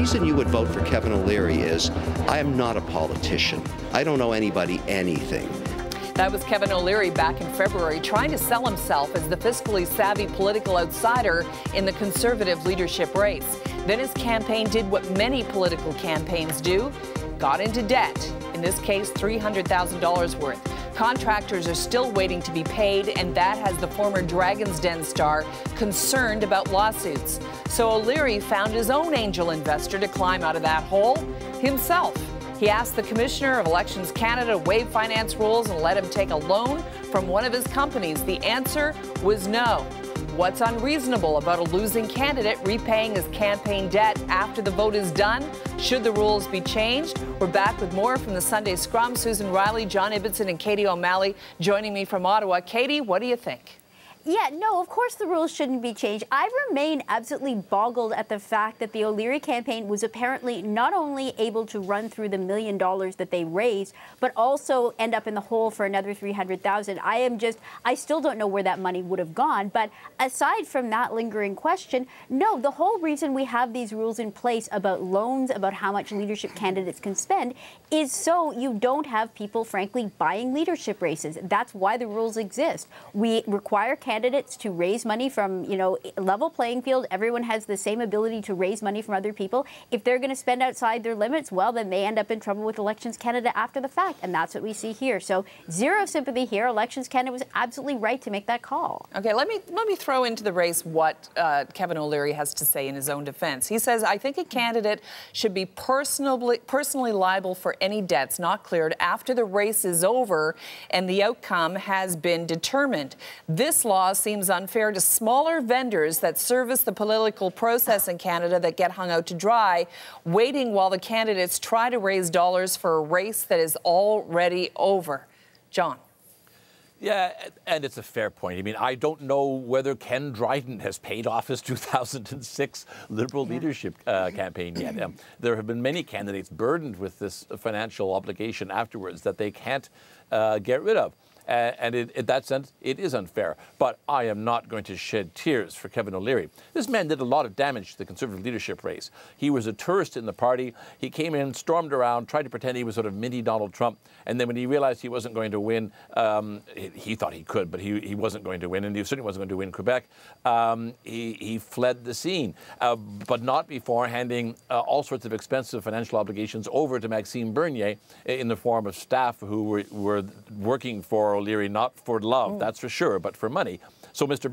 reason you would vote for Kevin O'Leary is I am not a politician. I don't know anybody anything. That was Kevin O'Leary back in February, trying to sell himself as the fiscally savvy political outsider in the Conservative leadership race. Then his campaign did what many political campaigns do, got into debt, in this case $300,000 worth. Contractors are still waiting to be paid, and that has the former Dragon's Den star concerned about lawsuits. So O'Leary found his own angel investor to climb out of that hole himself. He asked the Commissioner of Elections Canada to waive finance rules and let him take a loan from one of his companies. The answer was no. What's unreasonable about a losing candidate repaying his campaign debt after the vote is done? Should the rules be changed? We're back with more from the Sunday Scrum. Susan Riley, John Ibbotson, and Katie O'Malley joining me from Ottawa. Katie, what do you think? Yeah, no, of course the rules shouldn't be changed. I remain absolutely boggled at the fact that the O'Leary campaign was apparently not only able to run through the $1 million that they raised, but also end up in the hole for another $300,000. I still don't know where that money would have gone. But aside from that lingering question, no, the whole reason we have these rules in place about loans, about how much leadership candidates can spend, is so you don't have people, frankly, buying leadership races. That's why the rules exist. We require candidates to raise money from, level playing field. Everyone has the same ability to raise money from other people. If they're going to spend outside their limits, well, then they end up in trouble with Elections Canada after the fact, and that's what we see here. So zero sympathy here. Elections Canada was absolutely right to make that call. Okay, let me throw into the race what Kevin O'Leary has to say in his own defense. He says, I think a candidate should be personally liable for any debts not cleared after the race is over and the outcome has been determined. This law seems unfair to smaller vendors that service the political process in Canada that get hung out to dry, waiting while the candidates try to raise dollars for a race that is already over. John. Yeah, and it's a fair point. I mean, I don't know whether Ken Dryden has paid off his 2006 Liberal leadership campaign yet. There have been many candidates burdened with this financial obligation afterwards that they can't get rid of. And in that sense, it is unfair. But I am not going to shed tears for Kevin O'Leary. This man did a lot of damage to the Conservative leadership race. He was a tourist in the party. He came in, stormed around, tried to pretend he was sort of mini Donald Trump. And then when he realized he wasn't going to win, he thought he could, but he wasn't going to win. And he certainly wasn't going to win Quebec. He fled the scene, but not before handing all sorts of expensive financial obligations over to Maxime Bernier in the form of staff who were working for O'Leary, not for love, that's for sure, but for money. So Mr.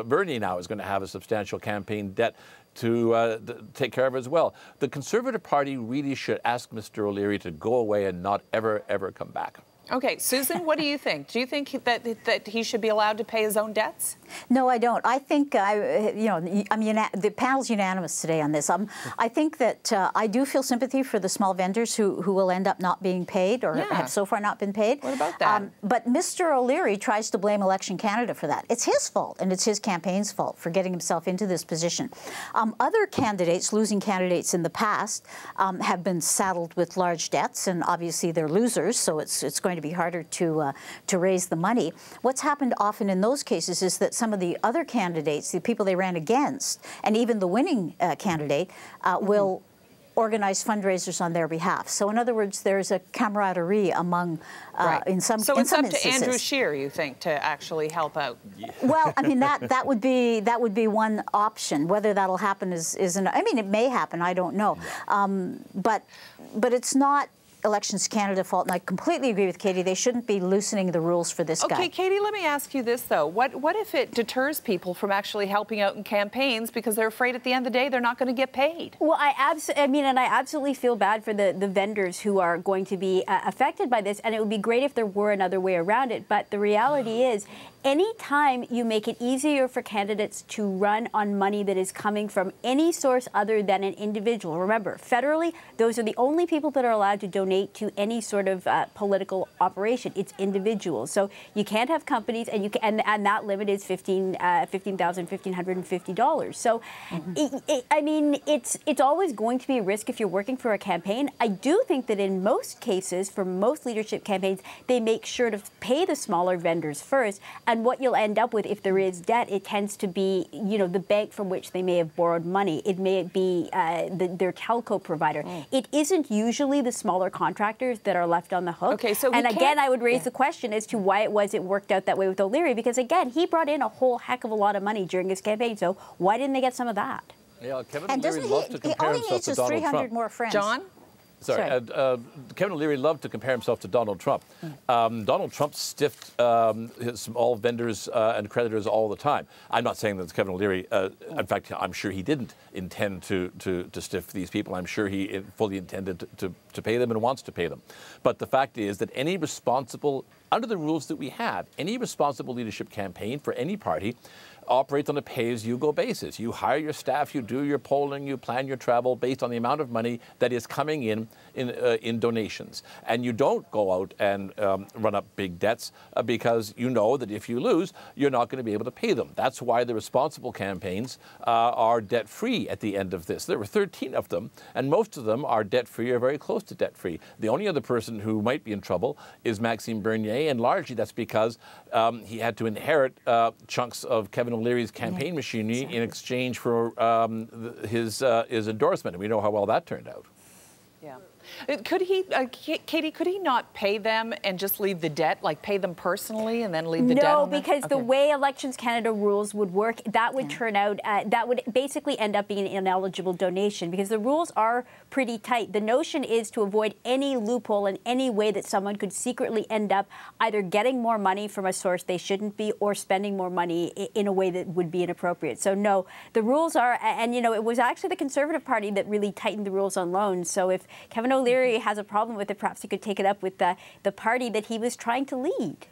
Bernier now is going to have a substantial campaign debt to take care of as well. The Conservative Party really should ask Mr. O'Leary to go away and not ever, ever come back. Okay, Susan, what do you think? Do you think that he should be allowed to pay his own debts? No, I don't. I think, the panel's unanimous today on this. I think that I do feel sympathy for the small vendors who will end up not being paid or have so far not been paid. What about that? But Mr. O'Leary tries to blame Election Canada for that. It's his fault, and it's his campaign's fault for getting himself into this position. Other candidates, losing candidates in the past, have been saddled with large debts, and obviously they're losers, so it's going to be harder to raise the money. What's happened often in those cases is that some of the other candidates, the people they ran against, and even the winning candidate, will organize fundraisers on their behalf. So in other words, there's a camaraderie among, in some instances. So it's up to Andrew Scheer, you think, to actually help out? Well, I mean, that would be one option. Whether that'll happen is it may happen, I don't know. But it's not Elections Canada fault, and I completely agree with Katie. They shouldn't be loosening the rules for this guy. Okay, Katie, let me ask you this, though. What if it deters people from actually helping out in campaigns because they're afraid at the end of the day they're not going to get paid? Well, I absolutely feel bad for the vendors who are going to be affected by this, and it would be great if there were another way around it. But the reality is, anytime you make it easier for candidates to run on money that is coming from any source other than an individual, remember, federally, those are the only people that are allowed to donate donate to any sort of political operation. It's individuals. So you can't have companies, and and that limit is $15,150. So, I mean, it's always going to be a risk if you're working for a campaign. I do think that in most cases, for most leadership campaigns, they make sure to pay the smaller vendors first. And what you'll end up with, if there is debt, it tends to be, you know, the bank from which they may have borrowed money. It may be their telco provider. It isn't usually the smaller contractors that are left on the hook. Okay, so and again, I would raise the question as to why it worked out that way with O'Leary, because again, he brought in a whole heck of a lot of money during his campaign. So why didn't they get some of that? Yeah, Kevin And O'Leary loved to compare himself to Donald 300 Trump. more friends. John? Sorry. Kevin O'Leary loved to compare himself to Donald Trump. Donald Trump stiffed his small vendors and creditors all the time. I'm not saying that Kevin O'Leary, in fact, I'm sure he didn't intend to stiff these people. I'm sure he fully intended to pay them and wants to pay them. But the fact is that any responsible, under the rules that we have, any responsible leadership campaign for any party operates on a pay-as-you-go basis. You hire your staff, you do your polling, you plan your travel based on the amount of money that is coming in donations. And you don't go out and run up big debts because you know that if you lose, you're not going to be able to pay them. That's why the responsible campaigns are debt-free at the end of this. There were 13 of them, and most of them are debt-free or very close to debt-free. The only other person who might be in trouble is Maxime Bernier, and largely that's because he had to inherit chunks of Kevin O'Leary's campaign machinery in exchange for his endorsement, and we know how well that turned out. Yeah. Could he, Katie, could he not pay them and just leave the debt, like pay them personally and then leave the debt on them? No, because the way Elections Canada rules would work, that would turn out, that would basically end up being an ineligible donation, because the rules are pretty tight. The notion is to avoid any loophole in any way that someone could secretly end up either getting more money from a source they shouldn't be or spending more money in a way that would be inappropriate. So no, the rules are, and you know, it was actually the Conservative Party that really tightened the rules on loans. So if Kevin O'Leary has a problem with it, perhaps he could take it up with the party that he was trying to lead.